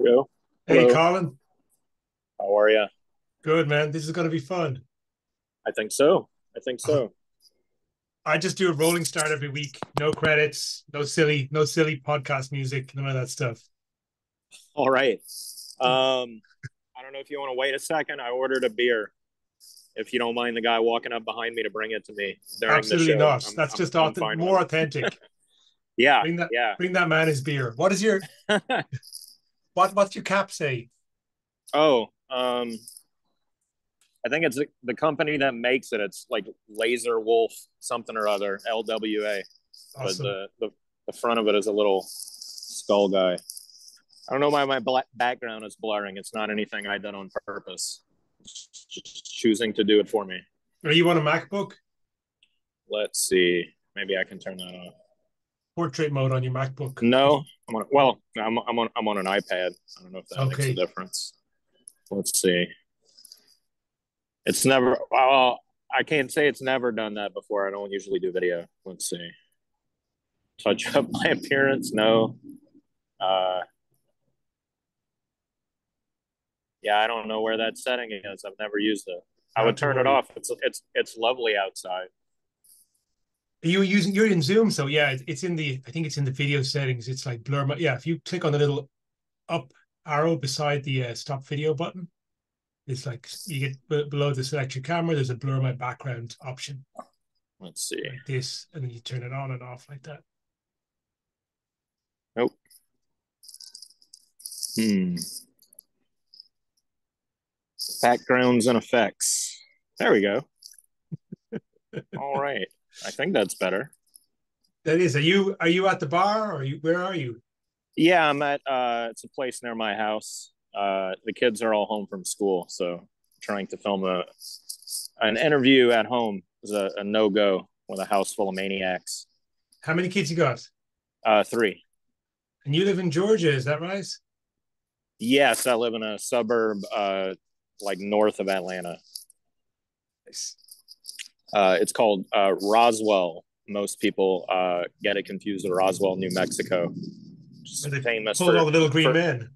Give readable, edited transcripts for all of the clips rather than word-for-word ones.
Yo, Hey, hello. Colin. How are you? Good, man. This is going to be fun. I think so. I think Uh, so. I just do a rolling start every week. No credits, no silly podcast music, none of that stuff. All right. I don't know if you want to wait a second. I ordered a beer. If you don't mind the guy walking up behind me to bring it to me during the Absolutely show, not. That's just I'm fine with more it. authentic. Yeah, Bring that, yeah. bring that man his beer. What is your what's your cap say? Oh, I think it's the company that makes it. It's like Laser Wolf something or other, LWA. But Awesome. the front of it is a little skull guy. I don't know why my background is blurring. It's not anything I did on purpose. It's just choosing to do it for me. Are you on a MacBook? Let's see. Maybe I can turn that off. Portrait mode on your MacBook. No, I'm on an iPad. I don't know if that makes a Okay. difference. Let's see. It's never. Well, I can't say it's never done that before. I don't usually do video. Let's see. Touch up my appearance. No. Uh, yeah, I don't know where that setting is. I've never used it. I would Not to turn it worry. off. It's lovely outside. You're in Zoom, so yeah, it's in the I think it's in the video settings. It's like blur. Yeah, if you click on the little up arrow beside the stop video button, it's like you get below the select your camera. There's a blur my background option Let's see. like this, and then you turn it on and off like that. Nope. Hmm. Backgrounds and effects. There we go. All right. I think that's better. That is. Are you at the bar or are you where are you? Yeah, I'm at it's a place near my house. The kids are all home from school, so trying to film a an interview at home is a no go with a house full of maniacs. How many kids you got? Three. And you live in Georgia, is that right? Yes, I live in a suburb like north of Atlanta. Nice. It's called Roswell. Most people get it confused with Roswell, New Mexico. Where Just they famous pulled all the little green for men.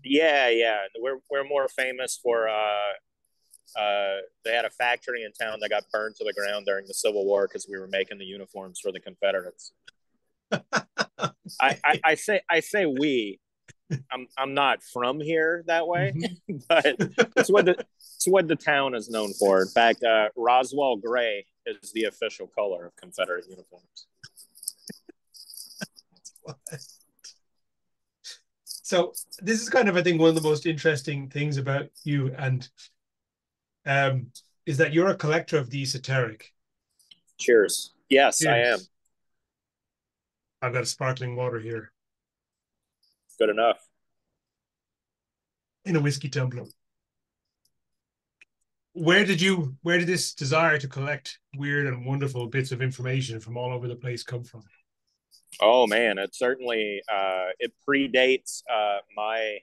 yeah, yeah. We're more famous for they had a factory in town that got burned to the ground during the Civil War because we were making the uniforms for the Confederates. I say we. I'm not from here that way, Mhm. but it's what the town is known for. In fact, Roswell gray is the official color of Confederate uniforms. So this is kind of, I think, one of the most interesting things about you, and um, is that you're a collector of the esoteric. Cheers. Yes, I am. Cheers. I've got a sparkling water here Good enough. in a whiskey tumbler. Where did this desire to collect weird and wonderful bits of information from all over the place come from? Oh man, it certainly it predates my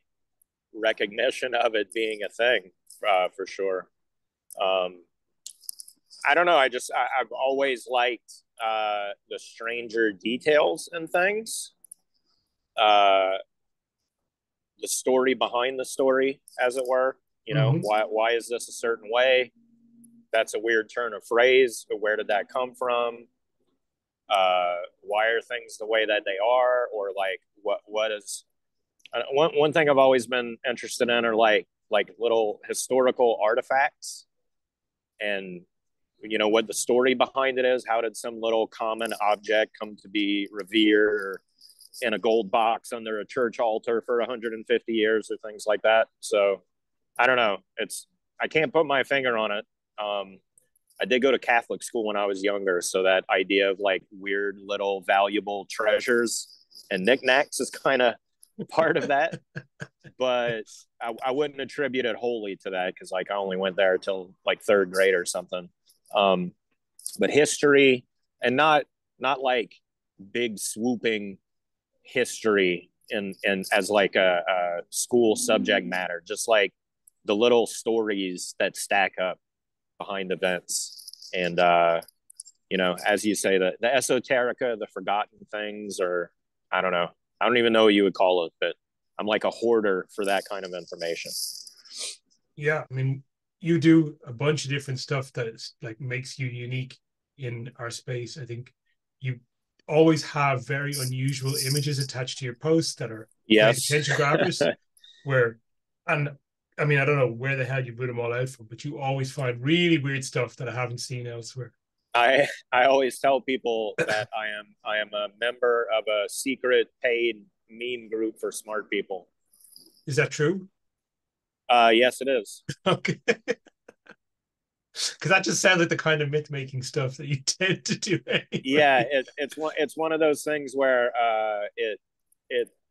recognition of it being a thing for sure. Um, I don't know. I've always liked the stranger details and things, uh, the story behind the story, as it were. You know, Hmm. why is this a certain way? That's a weird turn of phrase. But where did that come from? Why are things the way that they are? Or like what is one thing I've always been interested in are like little historical artifacts and you know what the story behind it is. How did some little common object come to be revered in a gold box under a church altar for 150 years or things like that? So I don't know. It's I can't put my finger on it. Um, I did go to Catholic school when I was younger, so that idea of like weird little valuable treasures and knickknacks is kind of part of that. But I wouldn't attribute it wholly to that because like I only went there till like third grade or something. Um, but history and not like big swooping history in as like a school subject matter, just like the little stories that stack up behind events and you know, as you say, the esoterica, the forgotten things, or I don't know, I don't even know what you would call it, but I'm like a hoarder for that kind of information. Yeah, I mean, you do a bunch of different stuff that is like makes you unique in our space. I think you always have very unusual images attached to your posts that are great Yes. attention grabbers. Where, and I mean, I don't know where the hell you put them all out from, but you always find really weird stuff that I haven't seen elsewhere. I always tell people that I am a member of a secret paid meme group for smart people. Is that true? Yes, it is. Okay. Because that just sounds like the kind of myth making stuff that you tend to do anyway. Yeah, it's one of those things where it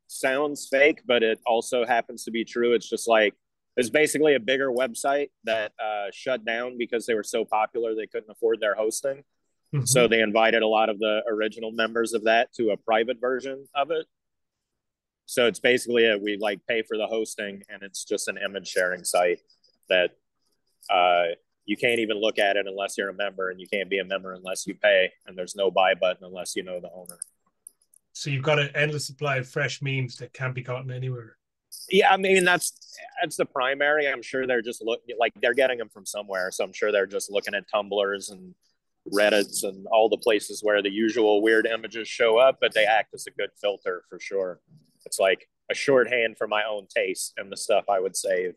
sounds fake, but it also happens to be true. It's just like it's basically a bigger website that shut down because they were so popular they couldn't afford their hosting. Mm-hmm. So they invited a lot of the original members of that to a private version of it. So it's basically we like pay for the hosting, and it's just an image sharing site that you can't even look at it unless you're a member, and you can't be a member unless you pay, and there's no buy button unless you know the owner. So you've got an endless supply of fresh memes that can't be gotten anywhere. Yeah, I mean that's the primary. I'm sure they're just they're getting them from somewhere, so I'm sure they're just looking at Tumblrs and Reddits and all the places where the usual weird images show up, but they act as a good filter for sure. It's like a shorthand for my own taste and the stuff I would save.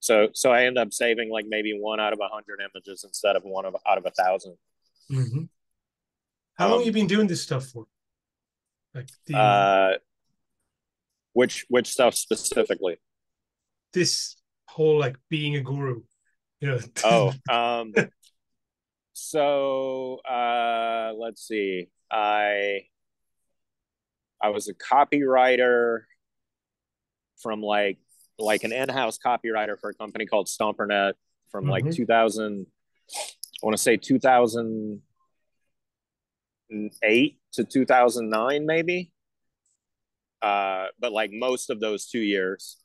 So I end up saving like maybe 1 out of 100 images instead of out of 1,000. Mm-hmm. How long have you been doing this stuff for? Like which stuff specifically? This whole like being a guru, you know. So let's see. I was a copywriter from like an in-house copywriter for a company called StomperNet from mm-hmm. like 2000. I want to say 2008 to 2009, maybe. But like most of those 2 years.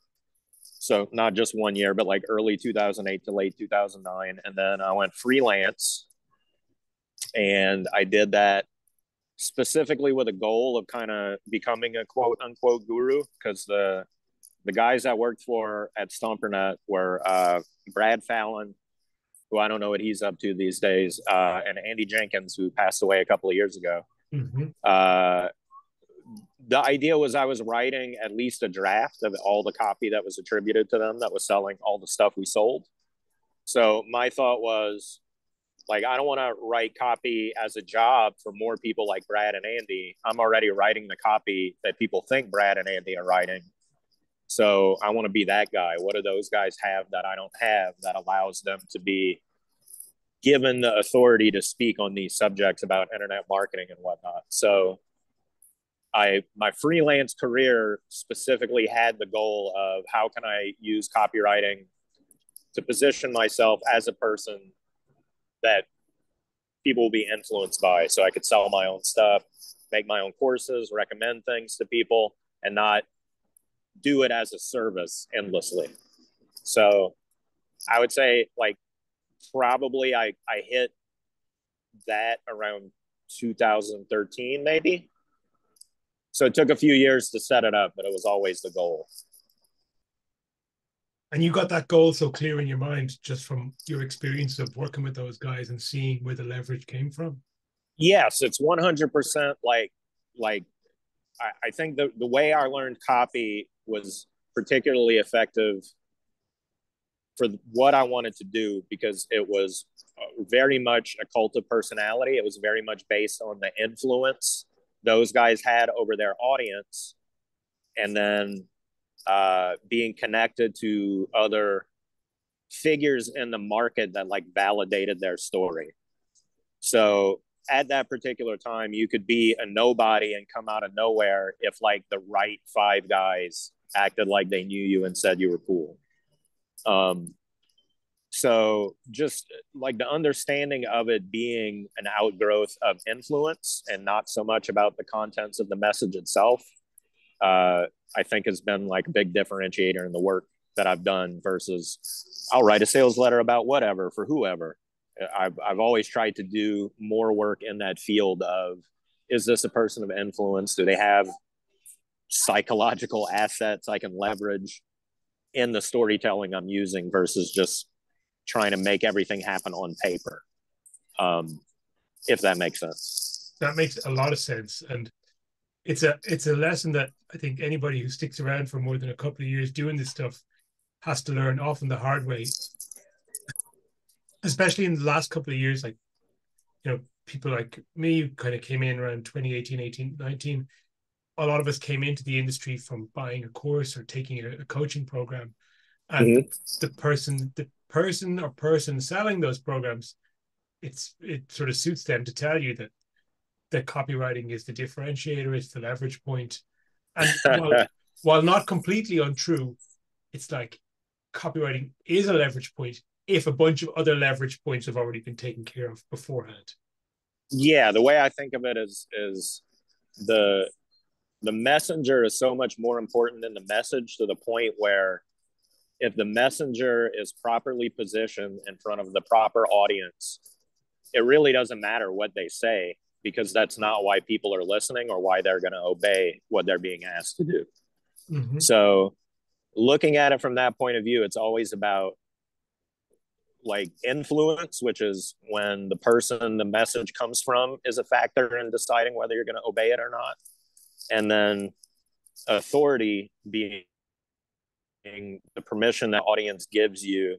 So not just 1 year, but like early 2008 to late 2009. And then I went freelance, and I did that specifically with a goal of kind of becoming a quote unquote guru, because the guys I worked for at StomperNet were Brad Fallon, who I don't know what he's up to these days, and Andy Jenkins, who passed away a couple of years ago. Mm-hmm. The idea was I was writing at least a draft of all the copy that was attributed to them that was selling all the stuff we sold. So my thought was, like, I don't want to write copy as a job for more people like Brad and Andy. I'm already writing the copy that people think Brad and Andy are writing. So I want to be that guy. What do those guys have that I don't have that allows them to be given the authority to speak on these subjects about internet marketing and whatnot? So my freelance career specifically had the goal of how can I use copywriting to position myself as a person that people will be influenced by, so I could sell my own stuff, make my own courses, recommend things to people, and not do it as a service endlessly. So I would say like probably I hit that around 2013 maybe. So it took a few years to set it up, but it was always the goal. And you got that goal so clear in your mind just from your experience of working with those guys and seeing where the leverage came from? Yes, it's 100% like I think the way I learned copy was particularly effective for what I wanted to do, because it was very much a cult of personality. It was very much based on the influence those guys had over their audience, and then being connected to other figures in the market that like validated their story. So at that particular time, you could be a nobody and come out of nowhere if like the right 5 guys acted like they knew you and said you were cool. So just like the understanding of it being an outgrowth of influence and not so much about the contents of the message itself, I think has been like a big differentiator in the work that I've done versus I'll write a sales letter about whatever for whoever. I've always tried to do more work in that field of, is this a person of influence? Do they have psychological assets I can leverage in the storytelling I'm using versus just trying to make everything happen on paper. If that makes sense. That makes a lot of sense. And it's a lesson that I think anybody who sticks around for more than a couple of years doing this stuff has to learn, often the hard way, especially in the last couple of years. Like, people like me kind of came in around 2018, 18, 19. A lot of us came into the industry from buying a course or taking a coaching program. And Mm-hmm. the person or person selling those programs, it sort of suits them to tell you that copywriting is the differentiator, it's the leverage point. And while not completely untrue, it's like copywriting is a leverage point if a bunch of other leverage points have already been taken care of beforehand. Yeah, the way I think of it is the messenger is so much more important than the message, to the point where if the messenger is properly positioned in front of the proper audience, it really doesn't matter what they say, because that's not why people are listening or why they're going to obey what they're being asked to do. Mm-hmm. So looking at it from that point of view, it's always about like influence, which is when the person the message comes from is a factor in deciding whether you're going to obey it or not. And then authority being the permission that audience gives you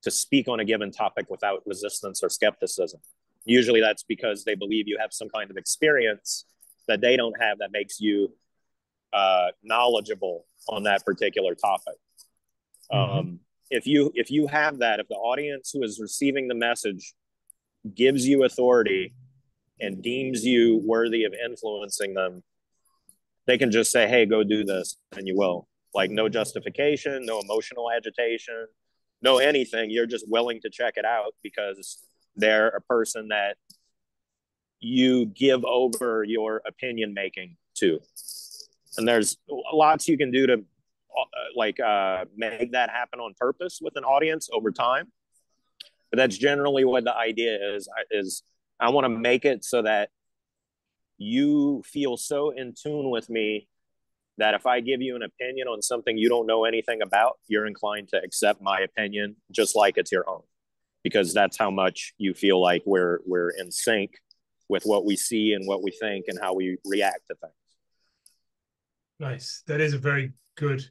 to speak on a given topic without resistance or skepticism. Usually that's because they believe you have some kind of experience that they don't have that makes you knowledgeable on that particular topic. Mm-hmm. If you have that, if the audience who is receiving the message gives you authority and deems you worthy of influencing them, they can just say, hey, go do this, and you will. Like, no justification, no emotional agitation, no anything. You're just willing to check it out because they're a person that you give over your opinion making to. And there's lots you can do to make that happen on purpose with an audience over time. But that's generally what the idea is I want to make it so that you feel so in tune with me that if I give you an opinion on something you don't know anything about, you're inclined to accept my opinion just like it's your own, because that's how much you feel like we're in sync with what we see and what we think and how we react to things. Nice. That is a very good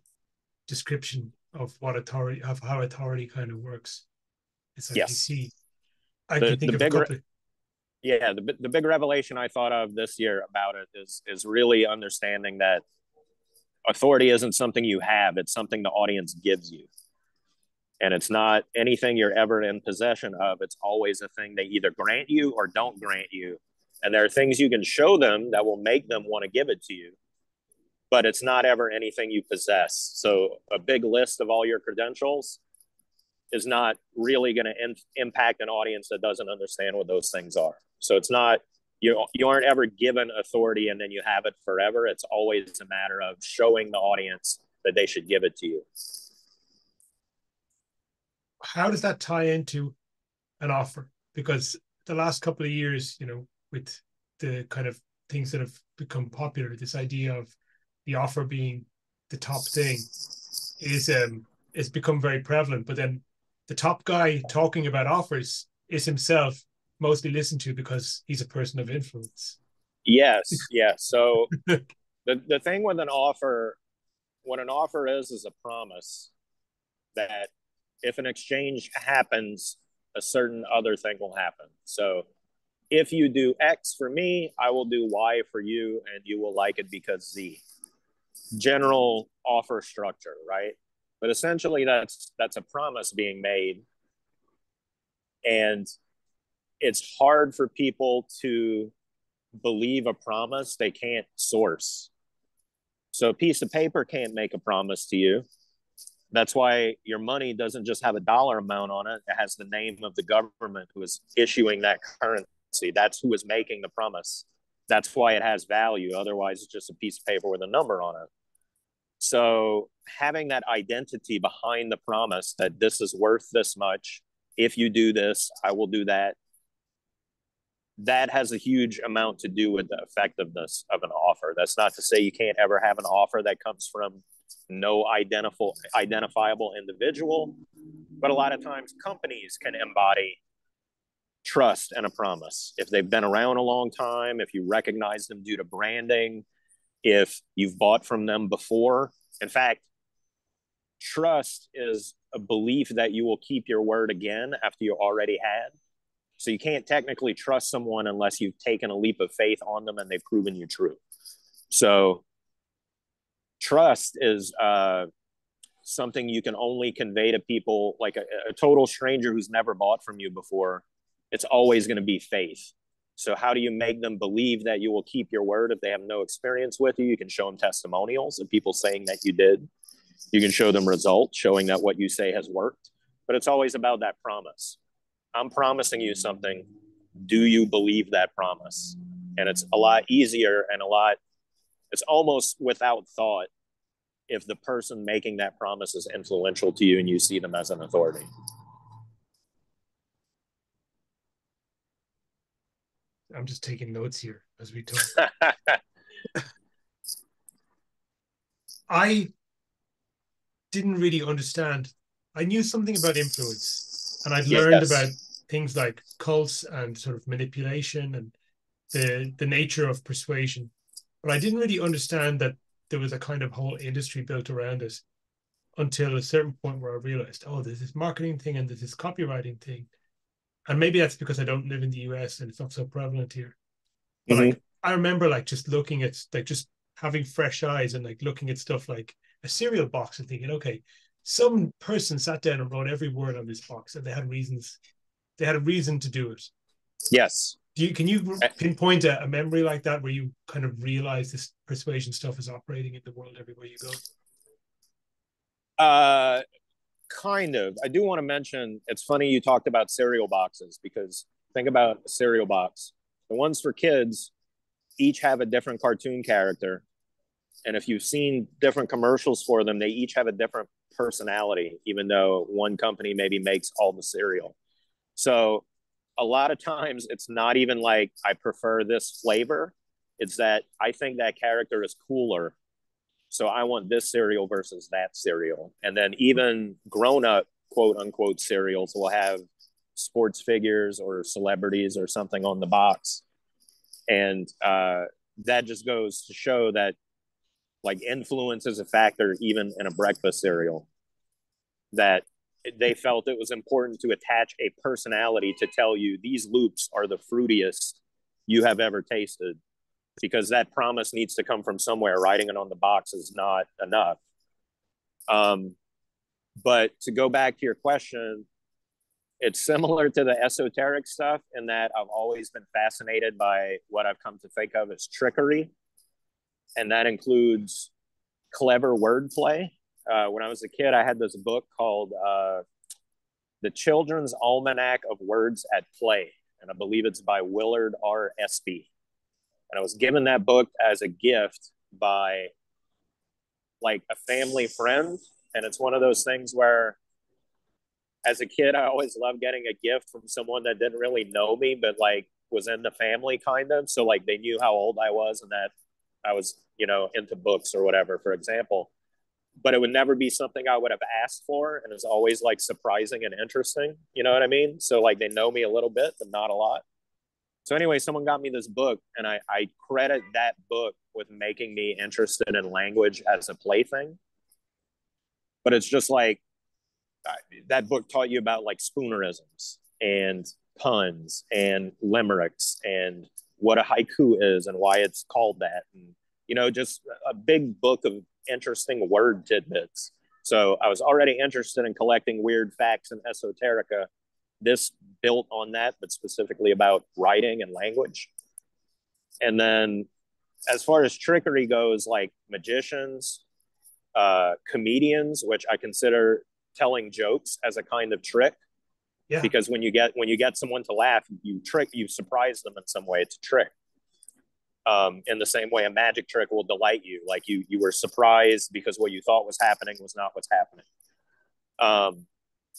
description of how authority kind of works. It's like, yes. you see, I can think of a couple of... Yeah, the big revelation I thought of this year about it is really understanding that authority isn't something you have, it's something the audience gives you. And it's not anything you're ever in possession of. It's always a thing they either grant you or don't grant you. And there are things you can show them that will make them want to give it to you, but it's not ever anything you possess. So a big list of all your credentials is not really going to impact an audience that doesn't understand what those things are. So it's not, you aren't ever given authority and then you have it forever. It's always a matter of showing the audience that they should give it to you. How does that tie into an offer? Because the last couple of years, with the kind of things that have become popular, this idea of the offer being the top thing is become very prevalent. But then the top guy talking about offers is himself mostly listened to because he's a person of influence. Yes. So the thing with an offer, what an offer is a promise that if an exchange happens, a certain other thing will happen. So if you do X for me, I will do Y for you, and you will like it because Z. General offer structure, right? But essentially that's a promise being made. And it's hard for people to believe a promise they can't source. So a piece of paper can't make a promise to you. That's why your money doesn't just have a dollar amount on it. It has the name of the government who is issuing that currency. That's who is making the promise. That's why it has value. Otherwise, it's just a piece of paper with a number on it. So having that identity behind the promise that this is worth this much, if you do this, I will do that. that has a huge amount to do with the effectiveness of an offer. That's not to say you can't ever have an offer that comes from no identifiable individual, but a lot of times companies can embody trust and a promise. If they've been around a long time, if you recognize them due to branding, if you've bought from them before. In fact, trust is a belief that you will keep your word again after you already had. So you can't technically trust someone unless you've taken a leap of faith on them and they've proven you true. So trust is something you can only convey to people, like a total stranger who's never bought from you before. It's always going to be faith. So how do you make them believe that you will keep your word if they have no experience with you? You can show them testimonials of people saying that you did. You can show them results showing that what you say has worked. But it's always about that promise. I'm promising you something. Do you believe that promise? And it's a lot easier and it's almost without thought if the person making that promise is influential to you and you see them as an authority. I'm just taking notes here as we talk. I didn't really understand. I knew something about influence, and I'd learned about things like cults and sort of manipulation and the nature of persuasion, but I didn't really understand that there was a kind of whole industry built around it until a certain point where I realized, oh, there's this marketing thing and there's this copywriting thing. And maybe that's because I don't live in the US and it's not so prevalent here. But like, I remember like just looking at, like, just having fresh eyes and like looking at stuff like a cereal box and thinking, okay, some person sat down and wrote every word on this box and they had reasons. They had a reason to do it. Yes. Can you pinpoint a memory like that where you kind of realize this persuasion stuff is operating in the world everywhere you go? Kind of. I do want to mention, it's funny you talked about cereal boxes, because think about a cereal box. The ones for kids each have a different cartoon character. And if you've seen different commercials for them, they each have a different personality, even though one company maybe makes all the cereal. So a lot of times it's not even like I prefer this flavor. It's that I think that character is cooler. So I want this cereal versus that cereal. And then even grown-up, quote unquote, cereals will have sports figures or celebrities or something on the box. And that just goes to show that like influence is a factor even in a breakfast cereal, that they felt it was important to attach a personality to tell you these loops are the fruitiest you have ever tasted, because that promise needs to come from somewhere. Writing it on the box is not enough. But to go back to your question, it's similar to the esoteric stuff in that I've always been fascinated by what I've come to think of as trickery. And that includes clever wordplay. When I was a kid, I had this book called The Children's Almanac of Words at Play. And I believe it's by Willard R. Espy. And I was given that book as a gift by like a family friend. And it's one of those things where as a kid, I always loved getting a gift from someone that didn't really know me, but like was in the family kind of. So like they knew how old I was and that I was, you know, into books or whatever, for example. But it would never be something I would have asked for. And it's always like surprising and interesting. You know what I mean? So like they know me a little bit, but not a lot. So anyway, someone got me this book, and I credit that book with making me interested in language as a plaything. But it's just like that book taught you about like spoonerisms and puns and limericks and what a haiku is and why it's called that. And, you know, just a big book of interesting word tidbits. So I was already interested in collecting weird facts and esoterica. This built on that, but specifically about writing and language. And then as far as trickery goes, like magicians, comedians, which I consider telling jokes as a kind of trick. Yeah. Because when you get someone to laugh, you surprise them in some way. It's a trick. In the same way a magic trick will delight you. Like you were surprised because what you thought was happening was not what's happening.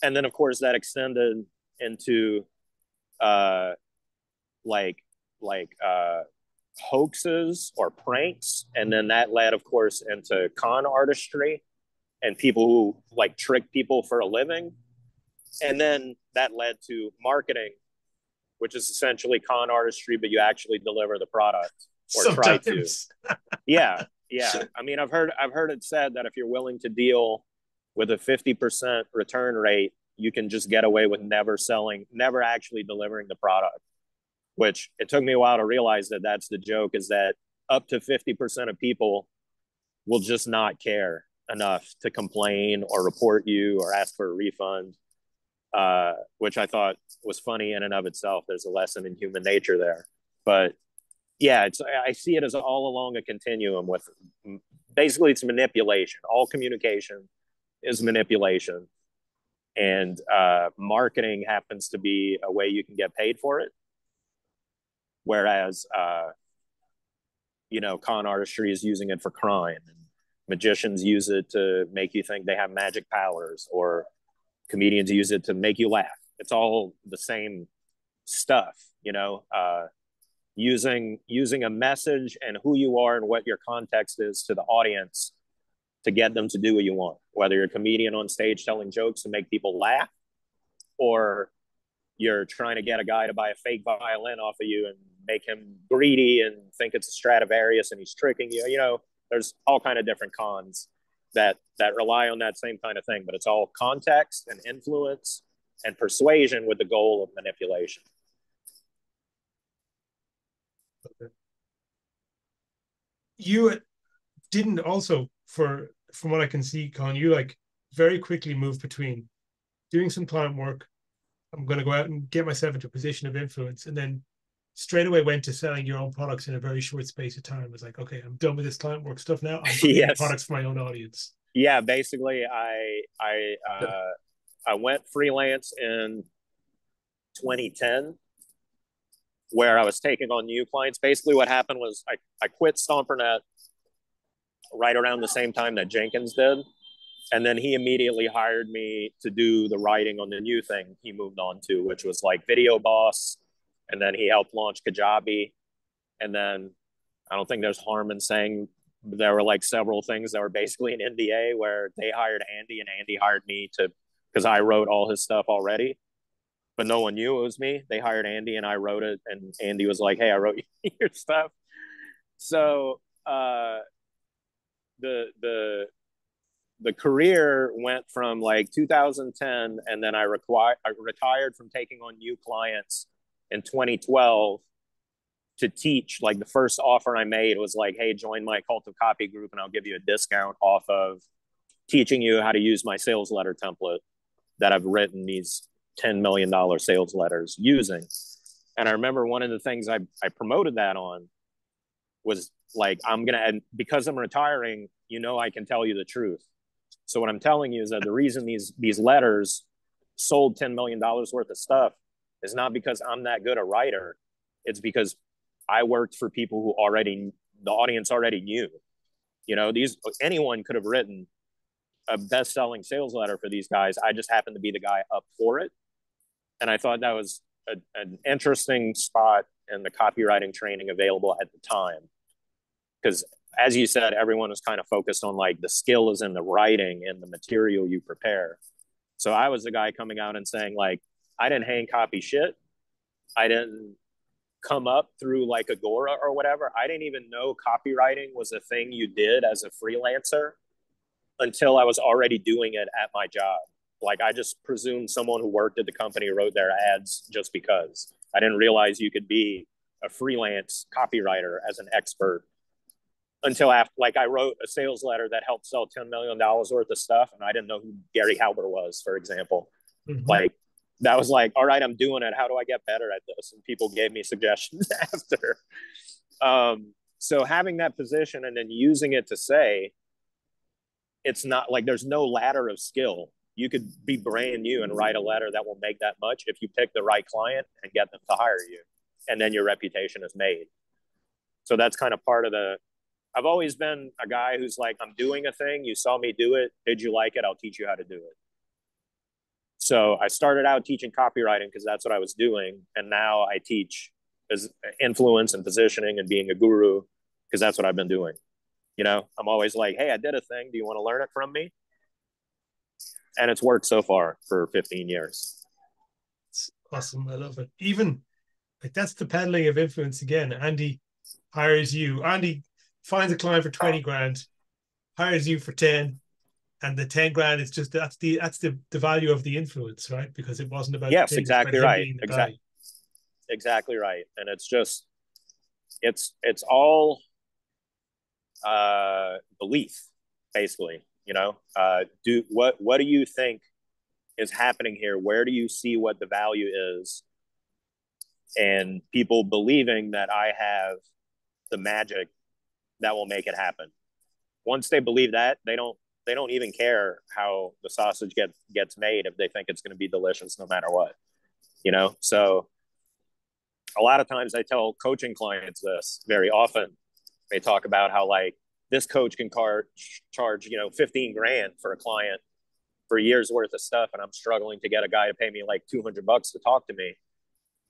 And then of course that extended into like like hoaxes or pranks. And then that led, of course, into con artistry and people who like trick people for a living. And then that led to marketing, which is essentially con artistry, but you actually deliver the product or try to. Yeah. Yeah. I mean, I've heard it said that if you're willing to deal with a 50% return rate, you can just get away with never actually delivering the product, which it took me a while to realize that that's the joke, is that up to 50% of people will just not care enough to complain or report you or ask for a refund, which I thought was funny in and of itself. There's a lesson in human nature there. But yeah, I see it as all along a continuum with basically it's manipulation. All communication is manipulation. And marketing happens to be a way you can get paid for it. Whereas, con artistry is using it for crime. And magicians use it to make you think they have magic powers, or comedians use it to make you laugh. It's all the same stuff, using a message and who you are and what your context is to the audience to get them to do what you want, whether you're a comedian on stage telling jokes to make people laugh, or you're trying to get a guy to buy a fake violin off of you and make him greedy and think it's a Stradivarius and he's tricking you. There's all kind of different cons that rely on that same kind of thing, but it's all context and influence and persuasion with the goal of manipulation. Okay. You didn't also, from what I can see, Colin, you like very quickly moved between doing some client work. I'm going to go out and get myself into a position of influence, and then straight away went to selling your own products in a very short space of time. It was like, okay, I'm done with this client work stuff now. I'm creating products for my own audience. Yeah, basically, I went freelance in 2010, where I was taking on new clients. Basically, what happened was I quit Stompernet right around the same time that Jenkins did. And then he immediately hired me to do the writing on the new thing he moved on to, which was like Video Boss. And then he helped launch Kajabi. And then I don't think there's harm in saying there were like several things that were basically an NDA, where they hired Andy and Andy hired me because I wrote all his stuff already. But no one knew it was me. They hired Andy and I wrote it. And Andy was like, hey, I wrote your stuff. So the career went from like 2010, and then I retired from taking on new clients in 2012 to teach. Like the first offer I made was like, hey, join my Cult of Copy group and I'll give you a discount off of teaching you how to use my sales letter template that I've written these $10 million sales letters using. And I remember one of the things I promoted that on was like, and because I'm retiring, I can tell you the truth. So what I'm telling you is that the reason these letters sold $10 million worth of stuff is not because I'm that good a writer. It's because I worked for people who the audience already knew. Anyone could have written a best-selling sales letter for these guys. I just happened to be the guy up for it. And I thought that was an interesting spot in the copywriting training available at the time. Because as you said, everyone was kind of focused on like the skill is in the writing and the material you prepare. So I was the guy coming out and saying like, I didn't hang copy shit. I didn't come up through like Agora or whatever. I didn't even know copywriting was a thing you did as a freelancer until I was already doing it at my job. Like I just presumed someone who worked at the company wrote their ads just because. I didn't realize you could be a freelance copywriter as an expert until after, like I wrote a sales letter that helped sell $10 million worth of stuff. And I didn't know who Gary Halber was, for example. Mm-hmm. Like that was like, all right, I'm doing it. How do I get better at this? And people gave me suggestions after. So having that position and then using it to say, it's not like there's no ladder of skill. You could be brand new and write a letter that will make that much if you pick the right client and get them to hire you. And then your reputation is made. So that's kind of part of I've always been a guy who's like, I'm doing a thing. You saw me do it. Did you like it? I'll teach you how to do it. So I started out teaching copywriting because that's what I was doing. And now I teach is influence and positioning and being a guru, because that's what I've been doing. You know, I'm always like, hey, I did a thing. Do you want to learn it from me? And it's worked so far for 15 years. It's awesome. I love it. Even like that's the peddling of influence again. Andy hires you. Andy finds a client for 20 grand, hires you for 10, and the 10 grand is just that's the value of the influence, right? Because it wasn't about Yes, the thing, it's about exactly him right. being the guy. Exactly right. And it's just it's all belief, basically. You know, what do you think is happening here? Where do you see what the value is? And people believing that I have the magic that will make it happen. Once they believe that, they don't even care how the sausage gets made if they think it's going to be delicious no matter what. You know, so a lot of times I tell coaching clients this very often. They talk about how like this coach can charge 15 grand for a client for a year's worth of stuff, and I'm struggling to get a guy to pay me like $200 to talk to me.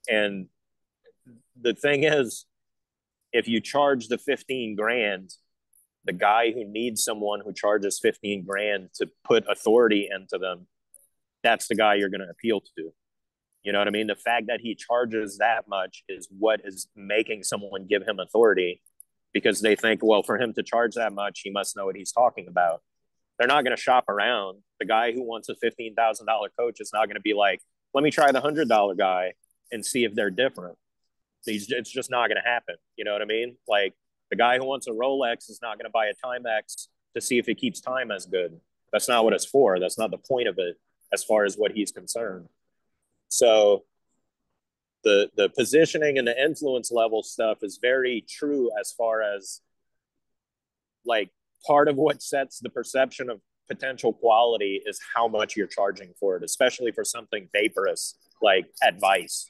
And the thing is, if you charge the 15 grand, the guy who needs someone who charges 15 grand to put authority into them, that's the guy you're going to appeal to. You know what I mean? The fact that he charges that much is what is making someone give him authority, because they think, well, for him to charge that much, he must know what he's talking about. They're not going to shop around. The guy who wants a $15,000 coach is not going to be like, let me try the $100 guy and see if they're different. It's just not going to happen. You know what I mean? Like the guy who wants a Rolex is not going to buy a Timex to see if it keeps time as good. That's not what it's for. That's not the point of it as far as what he's concerned. So the positioning and the influence level stuff is very true as far as like part of what sets the perception of potential quality is how much you're charging for it, especially for something vaporous like advice.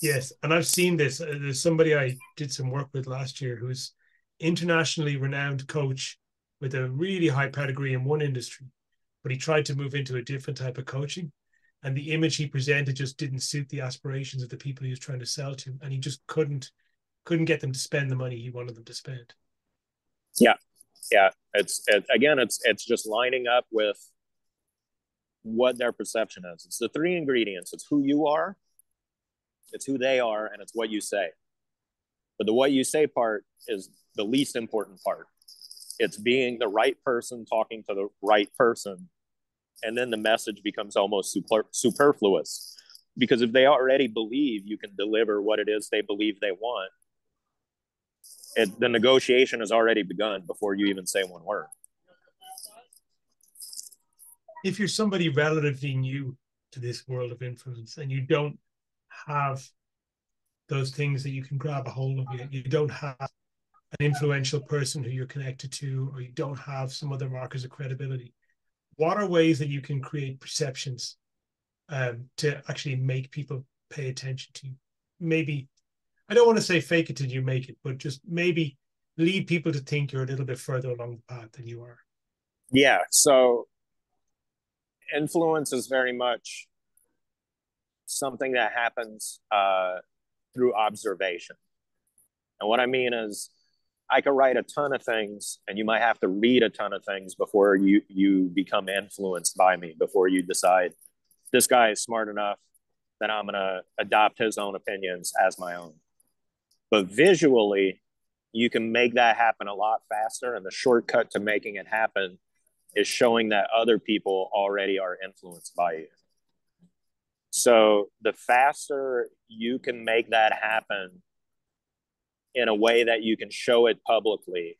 Yes, and I've seen this. There's somebody I did some work with last year who's internationally renowned coach with a really high pedigree in one industry, but he tried to move into a different type of coaching, and the image he presented just didn't suit the aspirations of the people he was trying to sell to, and he just couldn't get them to spend the money he wanted them to spend. Yeah, it's just lining up with what their perception is. It's the three ingredients. It's who you are, it's who they are, and it's what you say. But the what you say part is the least important part. It's being the right person talking to the right person. And then the message becomes almost superfluous. Because if they already believe you can deliver what it is they believe they want, the negotiation has already begun before you even say one word. If you're somebody relatively new to this world of influence and you don't have those things that you can grab a hold of, you don't have an influential person who you're connected to, or you don't have some other markers of credibility, what are ways that you can create perceptions to actually make people pay attention to you? Maybe, I don't want to say fake it till you make it, but just maybe lead people to think you're a little bit further along the path than you are. Yeah. So influence is very much something that happens through observation. And what I mean is, I could write a ton of things, and you might have to read a ton of things before you become influenced by me, before you decide this guy is smart enough that I'm going to adopt his own opinions as my own. But visually, you can make that happen a lot faster. And the shortcut to making it happen is showing that other people already are influenced by you. So the faster you can make that happen in a way that you can show it publicly,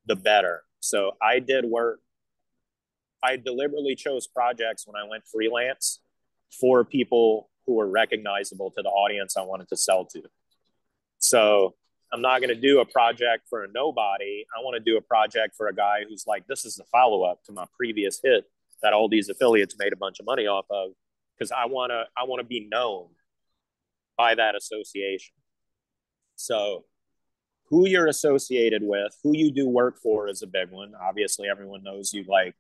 the better. So I deliberately chose projects when I went freelance for people who were recognizable to the audience I wanted to sell to. So I'm not going to do a project for a nobody. I want to do a project for a guy who's like, this is the follow-up to my previous hit that all these affiliates made a bunch of money off of, because I want to be known by that association. So who you're associated with, who you do work for is a big one. Obviously, everyone knows you like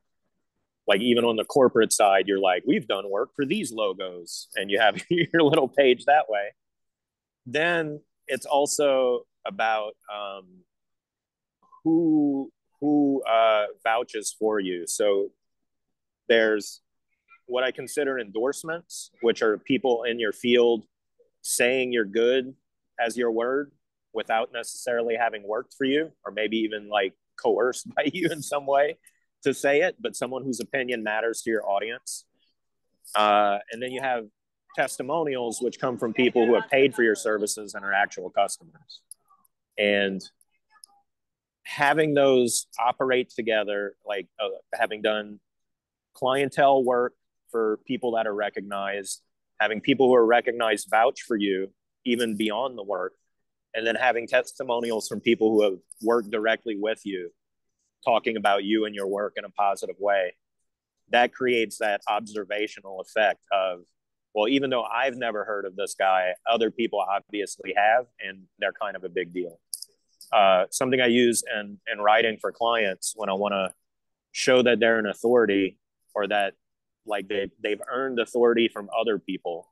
Like even on the corporate side, you're like, we've done work for these logos, and you have your little page that way. Then it's also about who vouches for you. So there's what I consider endorsements, which are people in your field saying you're good as your word without necessarily having worked for you, or maybe even like coerced by you in some way to say it, but someone whose opinion matters to your audience. And then you have testimonials, which come from people who have paid for your services and are actual customers. And having those operate together, like having done clientele work for people that are recognized, having people who are recognized vouch for you even beyond the work, and then having testimonials from people who have worked directly with you talking about you and your work in a positive way. That creates that observational effect of, well, even though I've never heard of this guy, other people obviously have, and they're kind of a big deal. Something I use in writing for clients when I want to show that they're an authority, or that like they've earned authority from other people,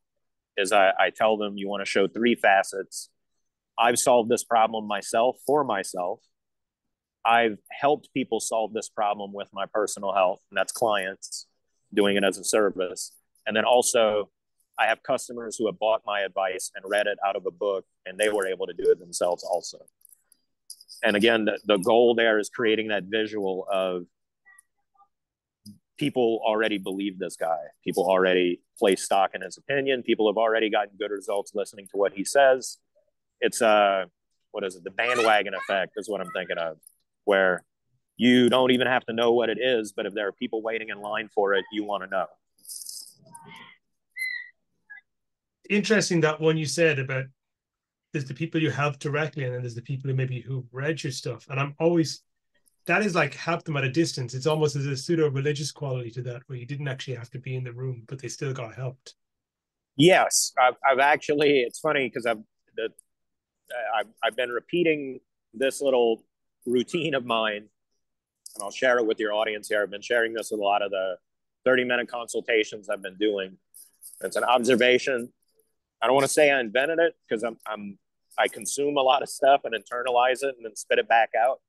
is I tell them, you want to show 3 facets. I've solved this problem myself for myself. I've helped people solve this problem with my personal health, and that's clients doing it as a service. And then also, I have customers who have bought my advice and read it out of a book, and they were able to do it themselves also. And again, the goal there is creating that visual of people already believe this guy. People already place stock in his opinion. People have already gotten good results listening to what he says. It's what is it? The bandwagon effect is what I'm thinking of, where you don't even have to know what it is, but if there are people waiting in line for it, you want to know. Interesting that one you said about there's the people you help directly, and then there's the people who maybe who read your stuff. And I'm always, that is like help them at a distance. It's almost as a pseudo religious quality to that, where you didn't actually have to be in the room, but they still got helped. Yes, I've actually, it's funny because I've been repeating this little routine of mine, and I'll share it with your audience here. I've been sharing this with a lot of the 30-minute consultations I've been doing. It's an observation. I don't want to say I invented it, because I consume a lot of stuff and internalize it and then spit it back out.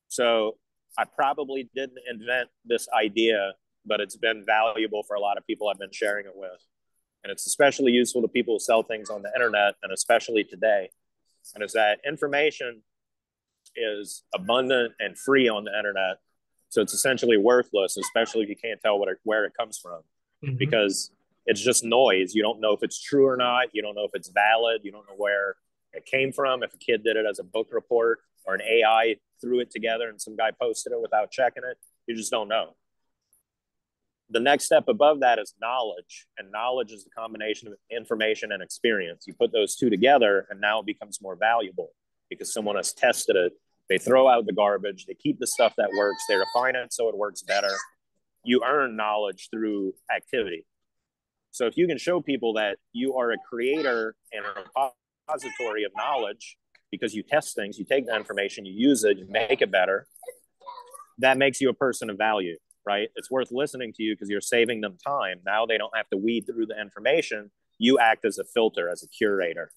So I probably didn't invent this idea, but it's been valuable for a lot of people I've been sharing it with. And it's especially useful to people who sell things on the internet, and especially today. And it's that information is abundant and free on the internet. So it's essentially worthless, especially if you can't tell where it comes from, because it's just noise. You don't know if it's true or not. You don't know if it's valid. You don't know where it came from. If a kid did it as a book report, or an AI threw it together and some guy posted it without checking it, you just don't know. The next step above that is knowledge. And knowledge is the combination of information and experience. You put those two together, and now it becomes more valuable because someone has tested it. They throw out the garbage. They keep the stuff that works. They refine it so it works better. You earn knowledge through activity. So if you can show people that you are a creator and a repository of knowledge because you test things, you take the information, you use it, you make it better, that makes you a person of value, right? It's worth listening to you because you're saving them time. Now they don't have to weed through the information. You act as a filter, as a curator.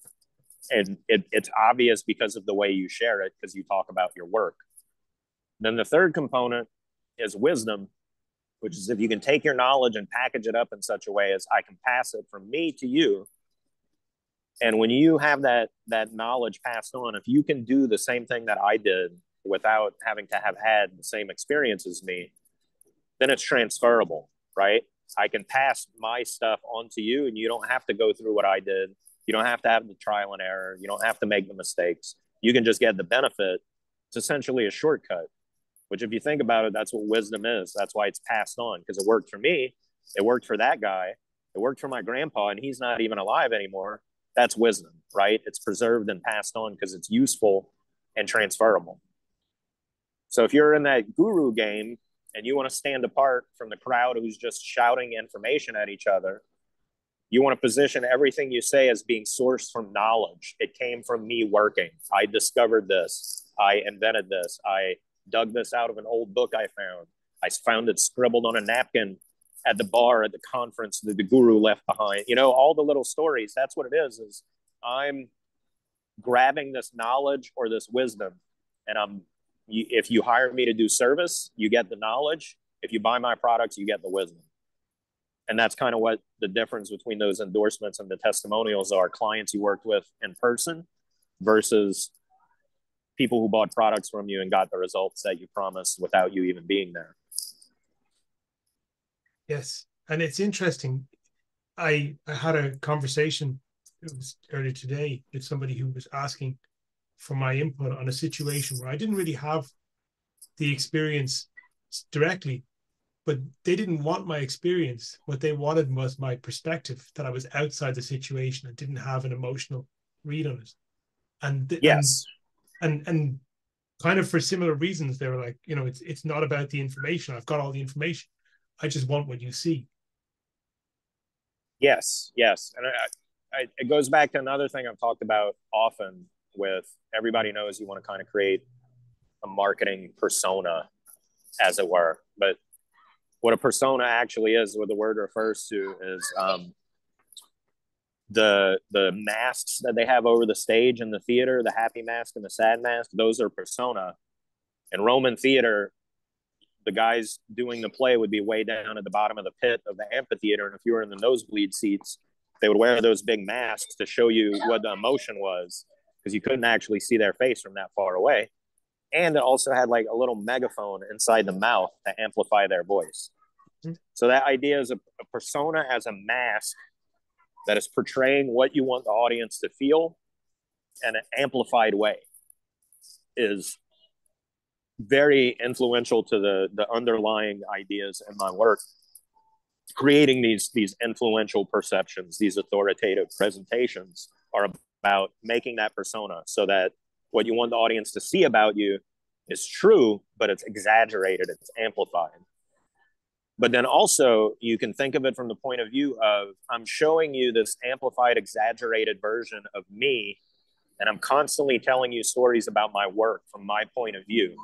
And it's obvious because of the way you share it, because you talk about your work. Then the third component is wisdom, which is if you can take your knowledge and package it up in such a way as I can pass it from me to you. And when you have that knowledge passed on, if you can do the same thing that I did without having to have had the same experience as me, then it's transferable, right? I can pass my stuff on to you, and you don't have to go through what I did. You don't have to have the trial and error. You don't have to make the mistakes. You can just get the benefit. It's essentially a shortcut, which if you think about it, that's what wisdom is. That's why it's passed on, because it worked for me. It worked for that guy. It worked for my grandpa, and he's not even alive anymore. That's wisdom, right? It's preserved and passed on because it's useful and transferable. So if you're in that guru game and you want to stand apart from the crowd who's just shouting information at each other, you want to position everything you say as being sourced from knowledge. It came from me working. I discovered this. I invented this. I dug this out of an old book I found. I found it scribbled on a napkin at the bar at the conference that the guru left behind. You know, all the little stories. That's what it is I'm grabbing this knowledge or this wisdom, and if you hire me to do service, you get the knowledge. If you buy my products, you get the wisdom. And that's kind of what the difference between those endorsements and the testimonials are: clients you worked with in person versus people who bought products from you and got the results that you promised without you even being there. Yes. And it's interesting. I had a conversation, it was earlier today, with somebody who was asking for my input on a situation where I didn't really have the experience directly, but they didn't want my experience. What they wanted was my perspective, that I was outside the situation and didn't have an emotional read on it. And Yes. and kind of for similar reasons, they were like, you know, it's not about the information. I've got all the information. I just want what you see. Yes. Yes. And it goes back to another thing I've talked about often with everybody knows you want to kind of create a marketing persona, as it were. But what a persona actually is, what the word refers to, is the masks that they have over the stage in the theater, the happy mask and the sad mask. Those are persona. In Roman theater, the guys doing the play would be way down at the bottom of the pit of the amphitheater, and if you were in the nosebleed seats, they would wear those big masks to show you what the emotion was, because you couldn't actually see their face from that far away. And it also had like a little megaphone inside the mouth to amplify their voice. So that idea is a persona as a mask that is portraying what you want the audience to feel in an amplified way is very influential to the underlying ideas in my work. Creating these influential perceptions, these authoritative presentations are about making that persona so that what you want the audience to see about you is true, but it's exaggerated, it's amplified. But then also you can think of it from the point of view of, I'm showing you this amplified, exaggerated version of me, and I'm constantly telling you stories about my work from my point of view.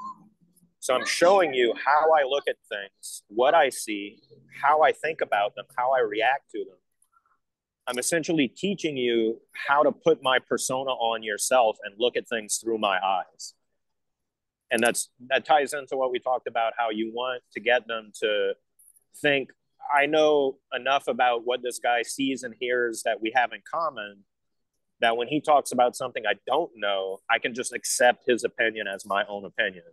So I'm showing you how I look at things, what I see, how I think about them, how I react to them. I'm essentially teaching you how to put my persona on yourself and look at things through my eyes. And that ties into what we talked about, how you want to get them to think, I know enough about what this guy sees and hears that we have in common, that when he talks about something I don't know, I can just accept his opinion as my own opinion.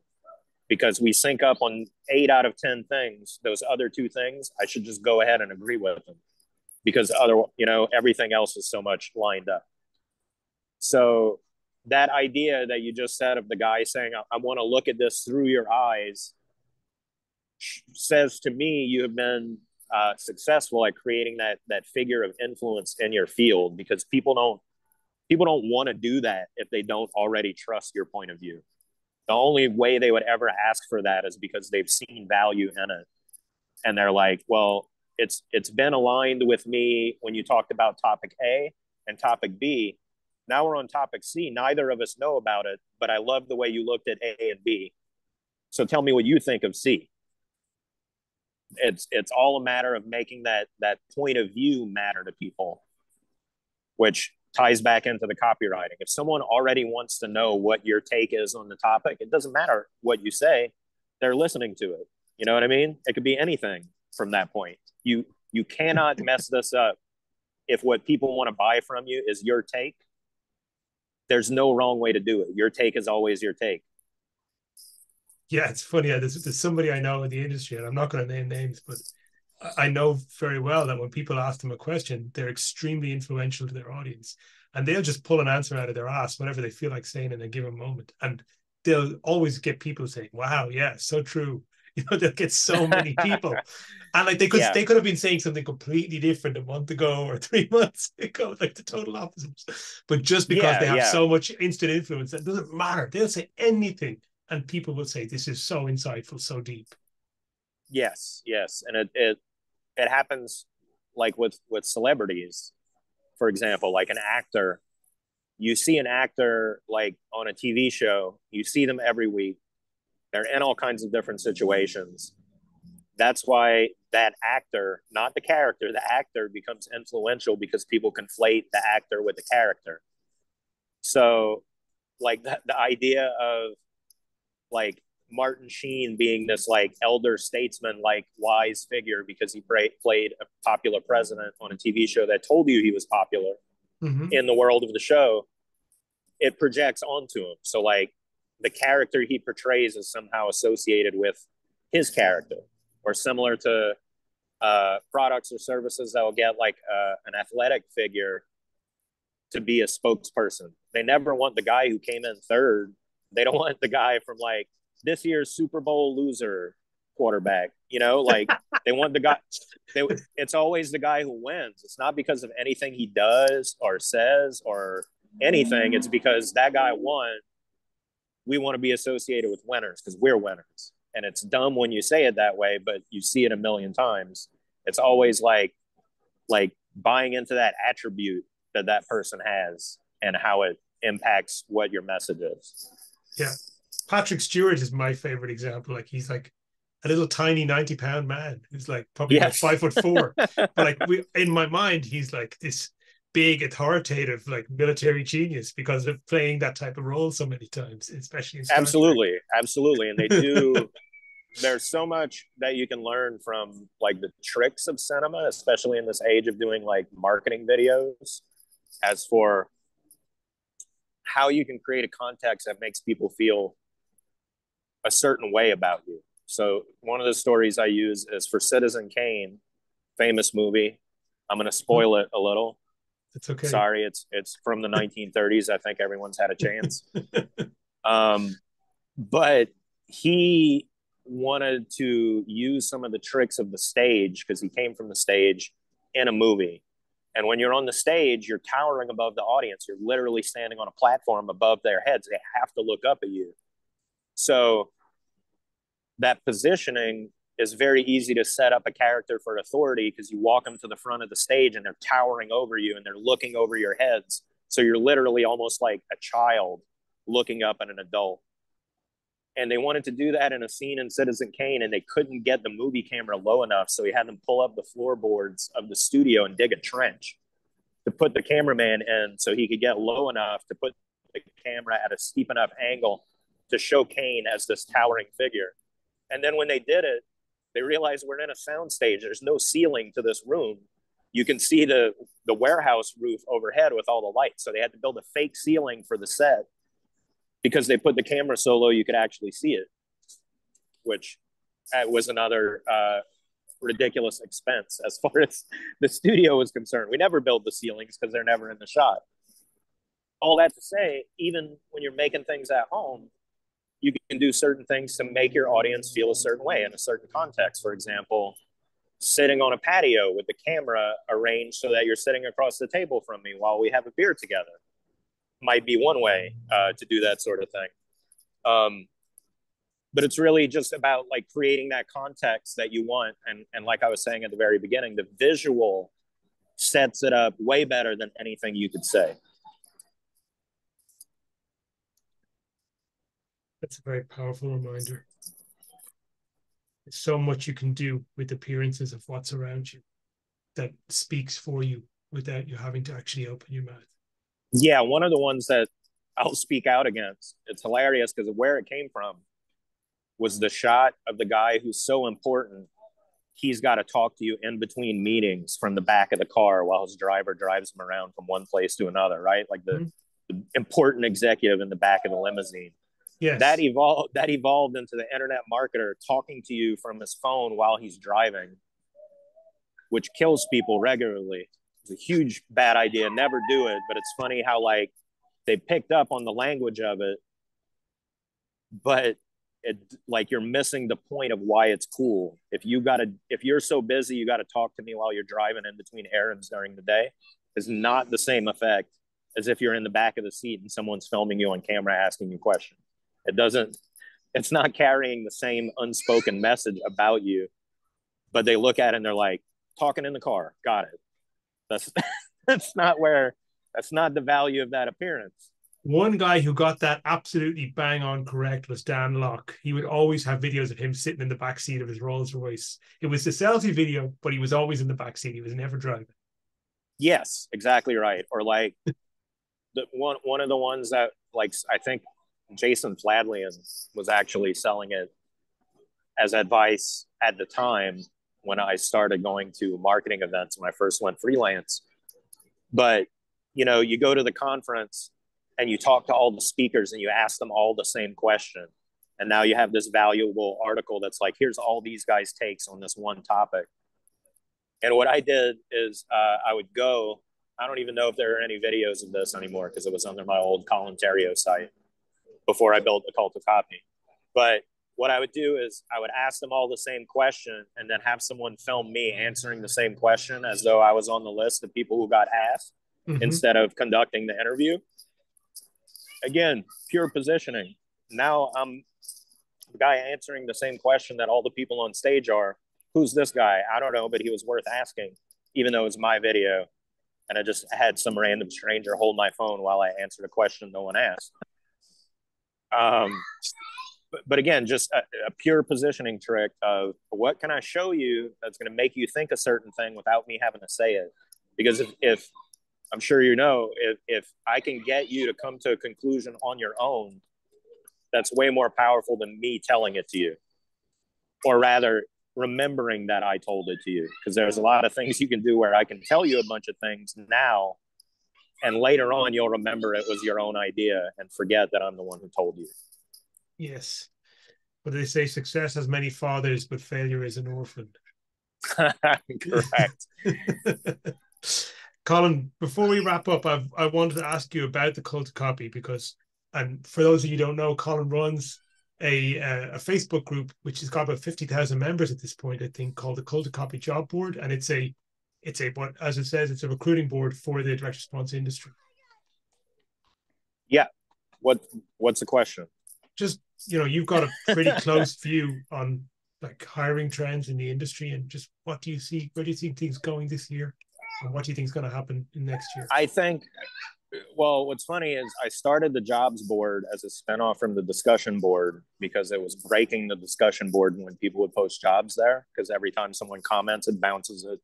Because we sync up on 8 out of 10 things. Those other 2 things, I should just go ahead and agree with them, because everything else is so much lined up. So that idea that you just said of the guy saying, I want to look at this through your eyes, says to me you have been successful at creating that figure of influence in your field, because people don't want to do that if they don't already trust your point of view. The only way they would ever ask for that is because they've seen value in it. And they're like, well, it's been aligned with me when you talked about topic A and topic B. Now we're on topic C. Neither of us know about it, but I love the way you looked at A and B. So tell me what you think of C. It's all a matter of making that point of view matter to people, which ties back into the copywriting. If someone already wants to know what your take is on the topic, it doesn't matter what you say, they're listening to it. You know what I mean? It could be anything from that point. You cannot mess this up. If what people want to buy from you is your take, there's no wrong way to do it. Your take is always your take. Yeah, it's funny. There's somebody I know in the industry, and I'm not going to name names, but I know very well that when people ask them a question, they're extremely influential to their audience, and they'll just pull an answer out of their ass whenever they feel like saying in a given moment, and they'll always get people saying, "Wow, yeah, so true." You know, they'll get so many people, and like they could have been saying something completely different a month ago or 3 months ago, like the total opposite. But just because they have so much instant influence, that doesn't matter. They'll say anything, and people will say, "This is so insightful, so deep." Yes, and it happens like with celebrities, for example, like an actor. You see an actor like on a TV show, you see them every week. They're in all kinds of different situations. That's why that actor, not the character, the actor becomes influential because people conflate the actor with the character. So like the idea of like Martin Sheen being this like elder statesman, like wise figure because he played a popular president on a TV show that told you he was popular in the world of the show, it projects onto him. So like the character he portrays is somehow associated with his character, or similar to products or services that will get like an athletic figure to be a spokesperson. They never want the guy who came in third. They don't want the guy from like this year's Super Bowl loser quarterback, you know, like they want the guy. It's always the guy who wins. It's not because of anything he does or says or anything. It's because that guy won. We want to be associated with winners because we're winners. And it's dumb when you say it that way, but you see it a million times. It's always like buying into that attribute that that person has and how it impacts what your message is. Yeah. Patrick Stewart is my favorite example. Like he's like a little tiny 90-pound man who's like probably like 5'4". But like in my mind, he's like this big, authoritative, like military genius because of playing that type of role so many times, especially in Star Trek. Absolutely. And they do. There's so much that you can learn from like the tricks of cinema, especially in this age of doing like marketing videos, as for how you can create a context that makes people feel a certain way about you. So one of the stories I use is for Citizen Kane, famous movie. I'm going to spoil it a little. It's okay. Sorry, it's from the 1930s. I think everyone's had a chance. But he wanted to use some of the tricks of the stage because he came from the stage in a movie. And when you're on the stage, you're towering above the audience. You're literally standing on a platform above their heads. They have to look up at you. So that positioning is very easy to set up a character for authority because you walk them to the front of the stage and they're towering over you and they're looking over your heads. So you're literally almost like a child looking up at an adult. And they wanted to do that in a scene in Citizen Kane, and they couldn't get the movie camera low enough. So he had them pull up the floorboards of the studio and dig a trench to put the cameraman in so he could get low enough to put the camera at a steep enough angle to show Kane as this towering figure. And then when they did it, they realized we're in a soundstage. There's no ceiling to this room. You can see the warehouse roof overhead with all the lights. So they had to build a fake ceiling for the set because they put the camera so low you could actually see it, which was another ridiculous expense as far as the studio was concerned. We never build the ceilings because they're never in the shot. All that to say, even when you're making things at home, you can do certain things to make your audience feel a certain way in a certain context. For example, sitting on a patio with the camera arranged so that you're sitting across the table from me while we have a beer together might be one way to do that sort of thing. But it's really just about like creating that context that you want. And like I was saying at the very beginning, the visual sets it up way better than anything you could say. That's a very powerful reminder. There's so much you can do with appearances of what's around you that speaks for you without you having to actually open your mouth. Yeah, one of the ones that I'll speak out against, it's hilarious because of where it came from, was the shot of the guy who's so important. He's got to talk to you in between meetings from the back of the car while his driver drives him around from one place to another, right? Like the important executive in the back of the limousine. Yes. That evolved into the internet marketer talking to you from his phone while he's driving, which kills people regularly. It's a huge bad idea. Never do it. But it's funny how like they picked up on the language of it, but it like you're missing the point of why it's cool. If you're so busy, you got to talk to me while you're driving in between errands during the day, is not the same effect as if you're in the back of the seat and someone's filming you on camera asking you questions. It's not carrying the same unspoken message about you, but they look at it and they're like, talking in the car. Got it. That's not the value of that appearance. One guy who got that absolutely bang on correct was Dan Locke. He would always have videos of him sitting in the back seat of his Rolls Royce. It was a selfie video, but he was always in the back seat. He was never driving. Yes, exactly right. Or like the one of the ones that, like, I think Jason Fladley was actually selling it as advice at the time when I started going to marketing events when I first went freelance. But, you know, you go to the conference and you talk to all the speakers and you ask them all the same question. And now you have this valuable article that's like, here's all these guys' takes on this one topic. And what I did is I would go, I don't even know if there are any videos of this anymore because it was under my old Colin Theriot site before I built the Cult of Copy. But what I would do is I would ask them all the same question and then have someone film me answering the same question as though I was on the list of people who got asked instead of conducting the interview. Again, pure positioning. Now I'm the guy answering the same question that all the people on stage are. Who's this guy? I don't know, but he was worth asking, even though it was my video. And I just had some random stranger hold my phone while I answered a question no one asked. But again, just a pure positioning trick of what can I show you that's going to make you think a certain thing without me having to say it. Because if I'm sure you know, if I can get you to come to a conclusion on your own, that's way more powerful than me telling it to you. Or rather, remembering that I told it to you. Because there's a lot of things you can do where I can tell you a bunch of things now, and later on you'll remember it was your own idea and forget that I'm the one who told you. Yes. But they say success has many fathers, but failure is an orphan. Correct. Colin, before we wrap up, I wanted to ask you about the Cult of Copy because, and for those of you who don't know, Colin runs a Facebook group which has got about 50,000 members at this point, I think, called the Cult of Copy Job Board, and it's a what, as it says, it's a recruiting board for the direct response industry. Yeah. What's the question? Just, you know, you've got a pretty close view on like hiring trends in the industry, and just what do you see? Where do you think things going this year, and what do you think is going to happen in next year? I think, well, what's funny is I started the jobs board as a spinoff from the discussion board because it was breaking the discussion board when people would post jobs there, because every time someone comments, it bounces it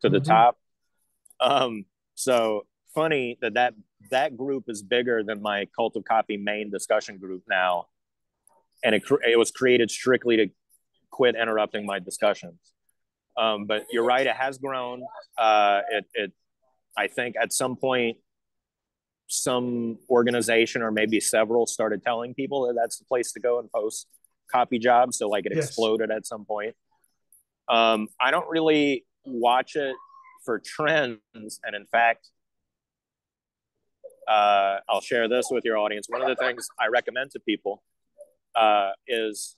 to the top. So funny that group is bigger than my Cult of Copy main discussion group now, and it was created strictly to quit interrupting my discussions. But you're right, it has grown. I think at some point, some organization or maybe several started telling people that that's the place to go and post copy jobs. So like it exploded at some point. I don't really watch it for trends, and in fact, I'll share this with your audience. One of the things I recommend to people is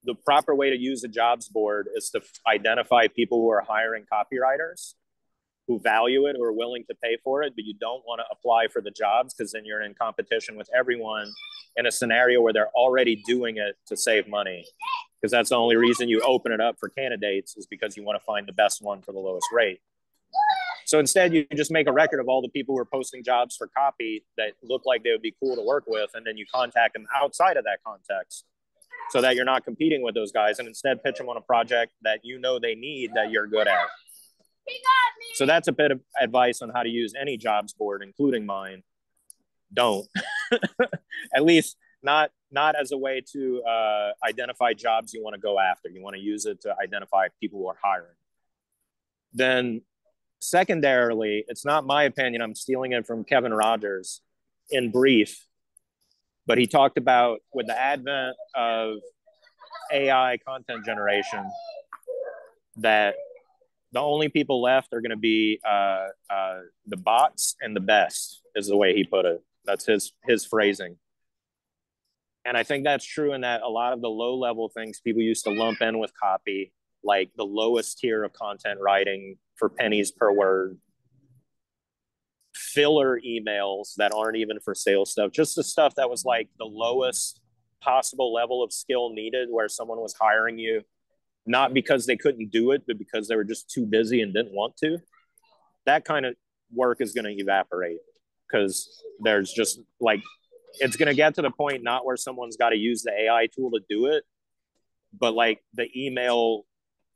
the proper way to use a jobs board is to identify people who are hiring copywriters who value it, who are willing to pay for it, but you don't want to apply for the jobs because then you're in competition with everyone in a scenario where they're already doing it to save money. Because that's the only reason you open it up for candidates is because you want to find the best one for the lowest rate. So instead, you just make a record of all the people who are posting jobs for copy that look like they would be cool to work with, and then you contact them outside of that context so that you're not competing with those guys, and instead pitch them on a project that you know they need that you're good at. So that's a bit of advice on how to use any jobs board, including mine. Don't. At least not as a way to identify jobs you want to go after. You want to use it to identify people who are hiring. Then secondarily, it's not my opinion. I'm stealing it from Kevin Rogers in brief. But he talked about with the advent of AI content generation that the only people left are going to be the bots and the best, is the way he put it. That's his phrasing. And I think that's true in that a lot of the low-level things people used to lump in with copy, like the lowest tier of content writing for pennies per word, filler emails that aren't even for sales stuff, just the stuff that was like the lowest possible level of skill needed, where someone was hiring you not because they couldn't do it, but because they were just too busy and didn't want to. That kind of work is going to evaporate because there's just like, it's going to get to the point not where someone's got to use the AI tool to do it, but like the email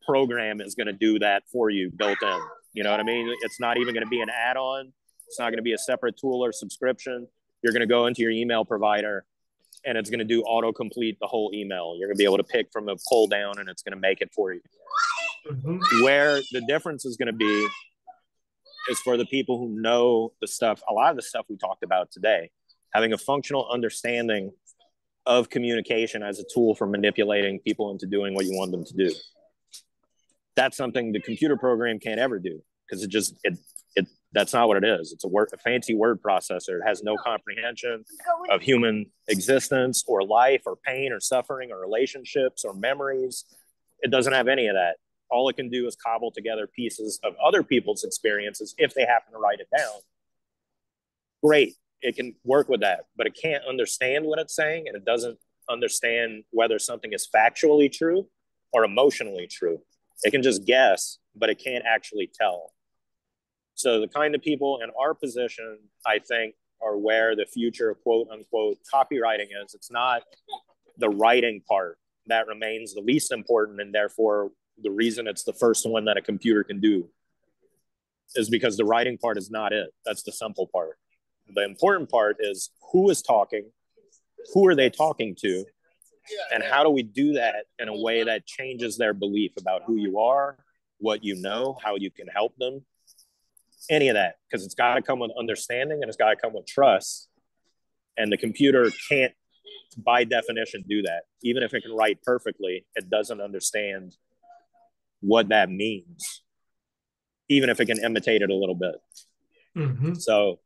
program is going to do that for you built in. You know what I mean? It's not even going to be an add-on. It's not going to be a separate tool or subscription. You're going to go into your email provider and it's going to do autocomplete the whole email. You're going to be able to pick from a pull down and it's going to make it for you. Mm-hmm. Where the difference is going to be is for the people who know the stuff, a lot of the stuff we talked about today, having a functional understanding of communication as a tool for manipulating people into doing what you want them to do. That's something the computer program can't ever do, because that's not what it is. It's a fancy word processor. It has no comprehension of human existence or life or pain or suffering or relationships or memories. It doesn't have any of that. All it can do is cobble together pieces of other people's experiences if they happen to write it down. Great, it can work with that, but it can't understand what it's saying, and it doesn't understand whether something is factually true or emotionally true. It can just guess, but it can't actually tell. So the kind of people in our position, I think, are where the future quote unquote copywriting is. It's not the writing part that remains the least important, and therefore the reason it's the first one that a computer can do is because the writing part is not it. That's the simple part. The important part is who is talking, who are they talking to, and how do we do that in a way that changes their belief about who you are, what you know, how you can help them, any of that, because it's got to come with understanding and it's got to come with trust. And the computer can't, by definition, do that. Even if it can write perfectly, it doesn't understand what that means, even if it can imitate it a little bit. Mm-hmm. So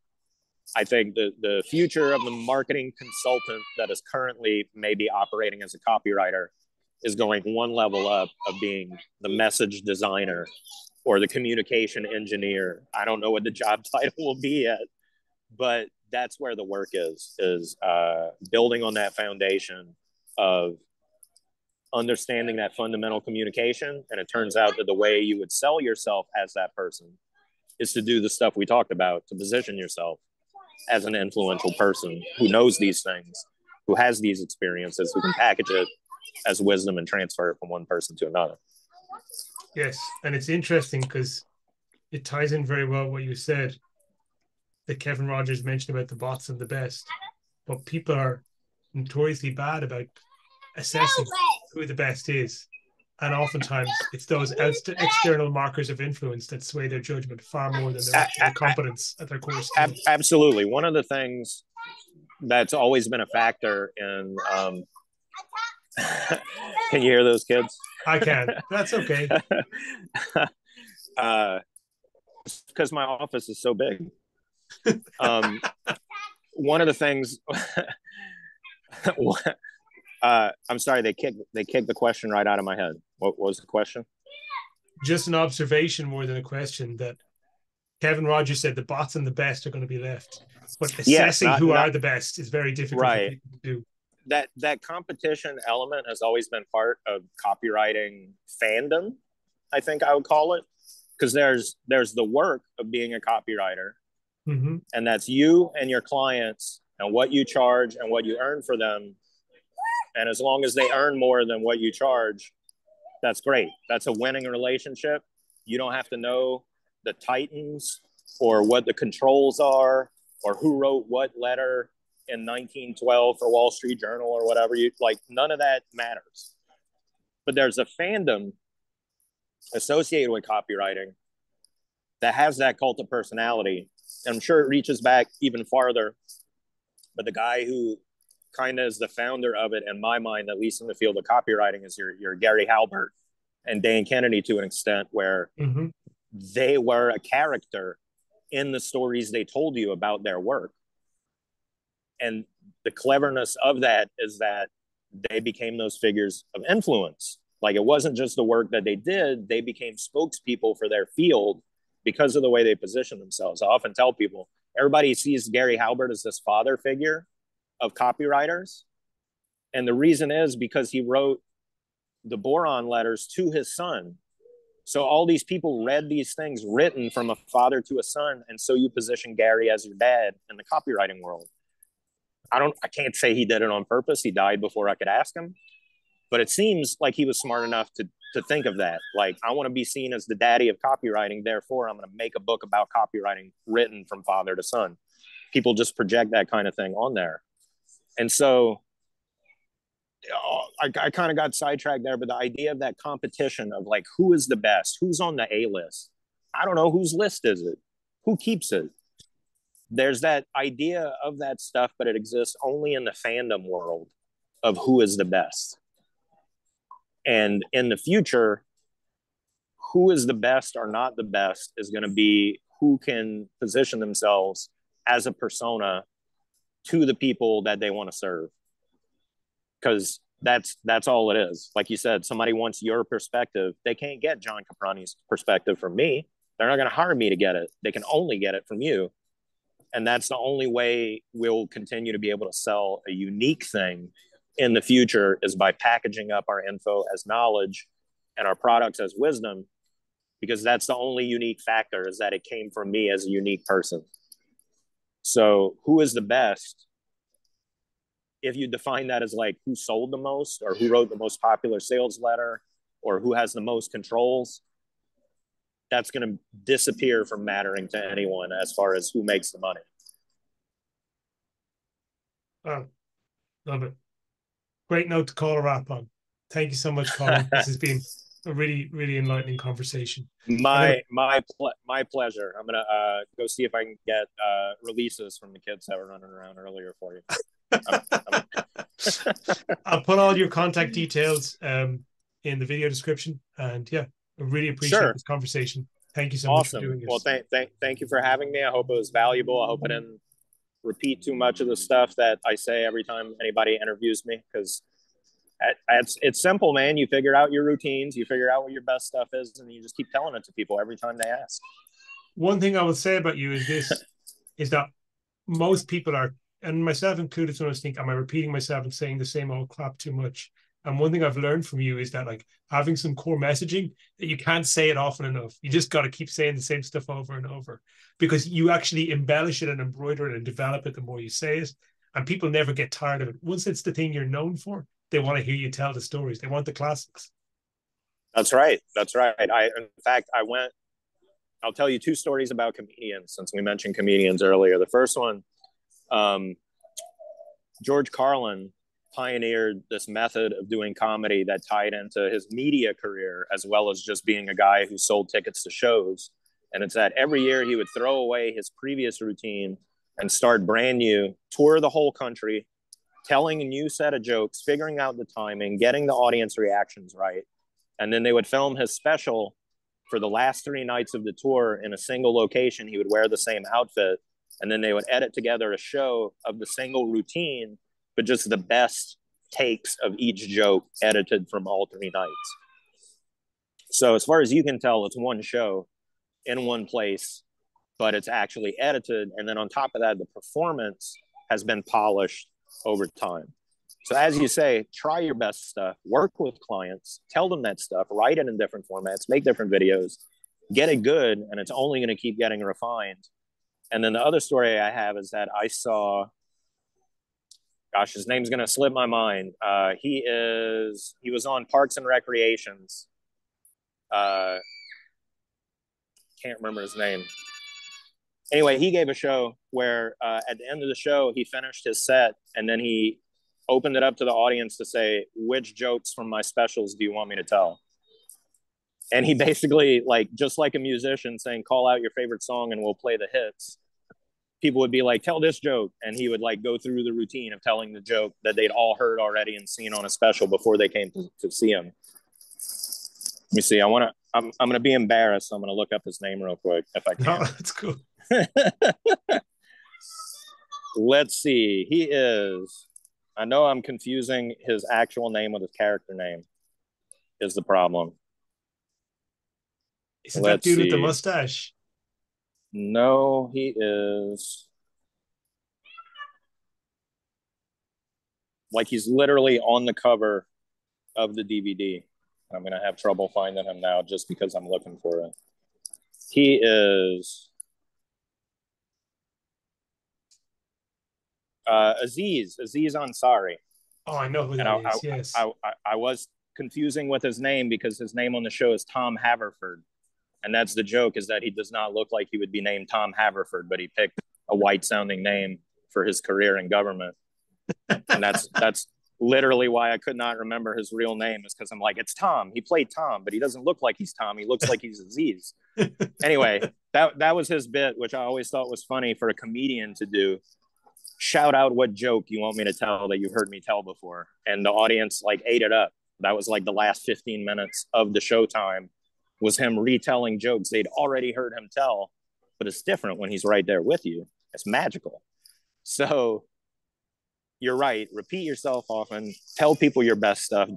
I think the future of the marketing consultant that is currently maybe operating as a copywriter is going one level up of being the message designer or the communication engineer. I don't know what the job title will be yet, but that's where the work is building on that foundation of understanding that fundamental communication. And it turns out that the way you would sell yourself as that person is to do the stuff we talked about, to position yourself as an influential person who knows these things, who has these experiences, who can package it as wisdom and transfer it from one person to another. Yes, and it's interesting because it ties in very well what you said, that Kevin Rogers mentioned about the bots and the best, but people are notoriously bad about assessing who the best is. And oftentimes it's those external markers of influence that sway their judgment far more than their actual competence at their core skill. Absolutely. One of the things that's always been a factor in can you hear those kids? I can. That's okay. Because my office is so big. One of the things I'm sorry, they kicked the question right out of my head. What was the question? Just an observation more than a question, that Kevin Rogers said the bots and the best are going to be left, but assessing who are the best is very difficult for people to do. That competition element has always been part of copywriting fandom, I think I would call it, because there's the work of being a copywriter, mm-hmm. and that's you and your clients and what you charge and what you earn for them. And as long as they earn more than what you charge, that's great. That's a winning relationship. You don't have to know the titans or what the controls are or who wrote what letter in 1912 for Wall Street Journal or whatever. None of that matters. But there's a fandom associated with copywriting that has that cult of personality. And I'm sure it reaches back even farther. But the guy who kind of is the founder of it, in my mind, at least in the field of copywriting, is your Gary Halbert and Dan Kennedy to an extent, where mm-hmm. they were a character in the stories they told you about their work. And the cleverness of that is that they became those figures of influence. Like, it wasn't just the work that they did, they became spokespeople for their field because of the way they positioned themselves. I often tell people, everybody sees Gary Halbert as this father figure of copywriters. And the reason is because he wrote the Boron letters to his son So all these people read these things written from a father to a son, and so you position Gary as your dad in the copywriting world. I can't say he did it on purpose. He died before I could ask him, but it seems like he was smart enough to think of that. Like, I want to be seen as the daddy of copywriting, therefore I'm going to make a book about copywriting written from father to son. People just project that kind of thing on there. And so I kind of got sidetracked there, but the idea of that competition of like, who is the best? Who's on the A list? I don't know. Whose list is it? Who keeps it? There's that idea of that stuff, but it exists only in the fandom world of who is the best. And in the future, who is the best or not the best is going to be who can position themselves as a persona to the people that they want to serve. Because that's all it is. Like you said, somebody wants your perspective. They can't get John Caprani's perspective from me. They're not going to hire me to get it. They can only get it from you. And that's the only way we'll continue to be able to sell a unique thing in the future, is by packaging up our info as knowledge and our products as wisdom, because that's the only unique factor, is that it came from me as a unique person. So who is the best? If you define that as like who sold the most, or who wrote the most popular sales letter, or who has the most controls, that's going to disappear from mattering to anyone as far as who makes the money. Oh, love it. Great note to call a wrap on. Thank you so much, Colin. This has been a really, really enlightening conversation. My pleasure. I'm gonna go see if I can get releases from the kids that were running around earlier for you. I'll put all your contact details in the video description. And yeah, I really appreciate this conversation. Thank you so much for doing this. Well, thank you for having me. I hope it was valuable. I hope I didn't repeat too much of the stuff that I say every time anybody interviews me, because it's simple, man. You figure out your routines, you figure out what your best stuff is, and you just keep telling it to people every time they ask. One thing I will say about you is this, is that most people are, and myself included, sometimes think, am I repeating myself and saying the same old crap too much? And one thing I've learned from you is that, like, having some core messaging, that you can't say it often enough. You just got to keep saying the same stuff over and over, because you actually embellish it and embroider it and develop it the more you say it. And people never get tired of it. Once it's the thing you're known for, they want to hear you tell the stories. They want the classics. That's right. In fact, I'll tell you two stories about comedians, since we mentioned comedians earlier. The first one, George Carlin pioneered this method of doing comedy that tied into his media career, as well as just being a guy who sold tickets to shows. And it's that every year he would throw away his previous routine and start brand new, tour the whole country, telling a new set of jokes, figuring out the timing, getting the audience reactions right. And then they would film his special for the last 3 nights of the tour in a single location. He would wear the same outfit, and then they would edit together a show of the single routine, but just the best takes of each joke edited from all 3 nights. So as far as you can tell, it's one show in one place, but it's actually edited. And then on top of that, the performance has been polished over time. So as you say, try your best stuff, work with clients, tell them that stuff, write it in different formats, make different videos, get it good, and it's only going to keep getting refined. And then the other story I have is that I saw, gosh, his name's going to slip my mind. He was on Parks and Recreations. Can't remember his name. Anyway, he gave a show where at the end of the show, he finished his set, and then he opened it up to the audience to say, which jokes from my specials do you want me to tell? And he basically, like, just like a musician saying, call out your favorite song and we'll play the hits. People would be like, tell this joke. And he would like go through the routine of telling the joke that they'd all heard already and seen on a special before they came to see him. Let me see. I'm going to be embarrassed. So I'm going to look up his name real quick if I can. No, that's cool. Let's see. He is, I know I'm confusing his actual name with his character name is the problem. Isn't that dude with the mustache? No, he is. Like, he's literally on the cover of the DVD. I'm going to have trouble finding him now just because I'm looking for it. He is Aziz Ansari. Oh, I know who And that is. Yes. I was confusing with his name because his name on the show is Tom Haverford. And that's the joke, is that he does not look like he would be named Tom Haverford, but he picked a white sounding name for his career in government. And that's literally why I could not remember his real name, is because I'm like, it's Tom. He played Tom, but he doesn't look like he's Tom. He looks like he's Aziz. Anyway, that was his bit, which I always thought was funny for a comedian to do. Shout out what joke you want me to tell that you've heard me tell before. And the audience like ate it up. That was like the last 15 minutes of the showtime was him retelling jokes they'd already heard him tell, but it's different when he's right there with you. It's magical. So you're right. Repeat yourself often. Tell people your best stuff.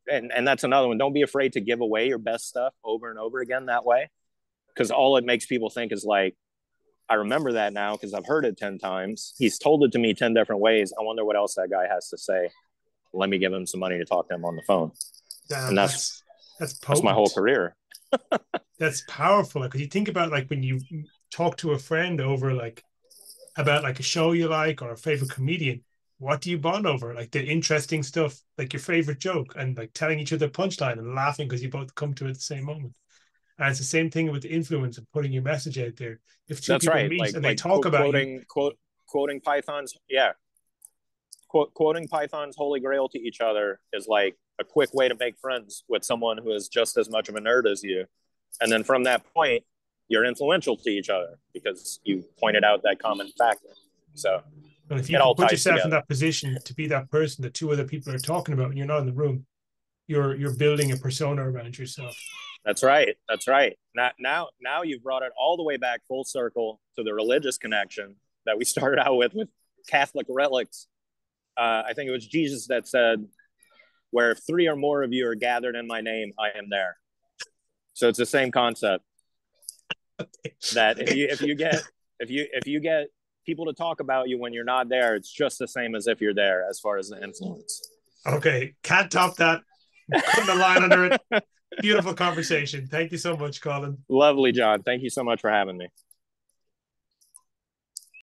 And that's another one. Don't be afraid to give away your best stuff over and over again that way, because all it makes people think is like, I remember that now because I've heard it 10 times. He's told it to me 10 different ways. I wonder what else that guy has to say. Let me give him some money to talk to him on the phone. Damn, and that's my whole career. That's powerful, because you think about like when you talk to a friend over like about like a show you like or a favorite comedian, what do you bond over? Like the interesting stuff, like your favorite joke, and like telling each other punchline and laughing because you both come to it at the same moment. And it's the same thing with the influence and putting your message out there. If two people meet and they talk about quoting Python's, quoting Python's holy grail to each other is like a quick way to make friends with someone who is just as much of a nerd as you. And then from that point, you're influential to each other because you pointed out that common factor. So if you can put yourself in that position to be that person that two other people are talking about and you're not in the room, you're building a persona around yourself. That's right. That's right. Now you've brought it all the way back full circle to the religious connection that we started out with Catholic relics. I think it was Jesus that said, where if 3 or more of you are gathered in my name, I am there. So it's the same concept. That if you get people to talk about you when you're not there, it's just the same as if you're there as far as the influence. Okay, can't top that. Putting a line under it. Beautiful conversation. Thank you so much, Colin. Lovely, John. Thank you so much for having me.